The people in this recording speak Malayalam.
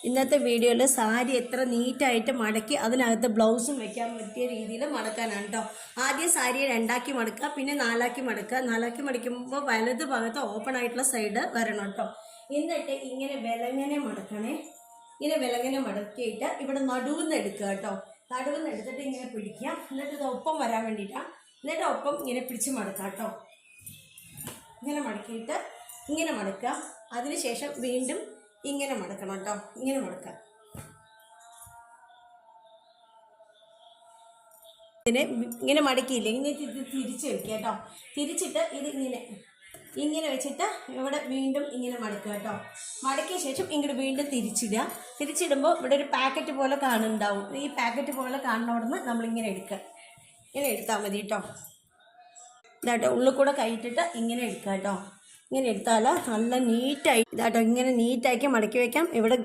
ഇന്നത്തെ വീഡിയോയിൽ സാരി എത്ര നീറ്റായിട്ട് മടക്കി അതിനകത്ത് ബ്ലൗസും വെക്കാൻ പറ്റിയ രീതിയിൽ മടക്കാനാണ് കേട്ടോ. ആദ്യം സാരിയെ 2 ആക്കി മടക്കുക, പിന്നെ 4 ആക്കി മടക്കുക. 4 ആക്കി മടിക്കുമ്പോൾ വലത് ഭാഗത്ത് ഓപ്പൺ ആയിട്ടുള്ള സൈഡ് വരണം കേട്ടോ. എന്നിട്ട് ഇങ്ങനെ വിലങ്ങനെ മടക്കണേ. ഇങ്ങനെ വിലങ്ങനെ മടക്കിയിട്ട് ഇവിടെ നടുവെന്ന് എടുക്കുക കേട്ടോ. നടുവെന്ന് എടുത്തിട്ട് ഇങ്ങനെ പിടിക്കുക. എന്നിട്ട് ഇത് ഒപ്പം വരാൻ വേണ്ടിയിട്ടാണ്. എന്നിട്ട് ഒപ്പം ഇങ്ങനെ പിടിച്ച് മടക്കുക കേട്ടോ. ഇങ്ങനെ മടക്കിയിട്ട് ഇങ്ങനെ മടക്കുക. അതിനുശേഷം വീണ്ടും ഇങ്ങനെ മടക്കണം കേട്ടോ. ഇങ്ങനെ മടക്കാം. ഇതിനെ ഇങ്ങനെ മടക്കിയില്ലേ, ഇങ്ങനെ തിരിച്ച് വെക്കുക കേട്ടോ. തിരിച്ചിട്ട് ഇത് ഇങ്ങനെ വെച്ചിട്ട് ഇവിടെ വീണ്ടും ഇങ്ങനെ മടക്കുക കേട്ടോ. മടക്കിയ ശേഷം ഇങ്ങോട്ട് വീണ്ടും തിരിച്ചിടുക. തിരിച്ചിടുമ്പോൾ ഇവിടെ ഒരു പാക്കറ്റ് പോലെ കാണുന്നുണ്ടാവും. ഈ പാക്കറ്റ് പോലെ കാണുന്നവിടുന്ന് നമ്മളിങ്ങനെ എടുക്കുക. ഇങ്ങനെ എടുത്താൽ മതി കേട്ടോ. ഇതാട്ടോ, ഉള്ളിൽ കൂടെ കൈയിട്ടിട്ട് ഇങ്ങനെ എടുക്കുക കേട്ടോ. ഇങ്ങനെ എടുത്താൽ നല്ല നീറ്റായി ഇതാട്ടോ. ഇങ്ങനെ നീറ്റാക്കി മടക്കി വയ്ക്കാം. ഇവിടെ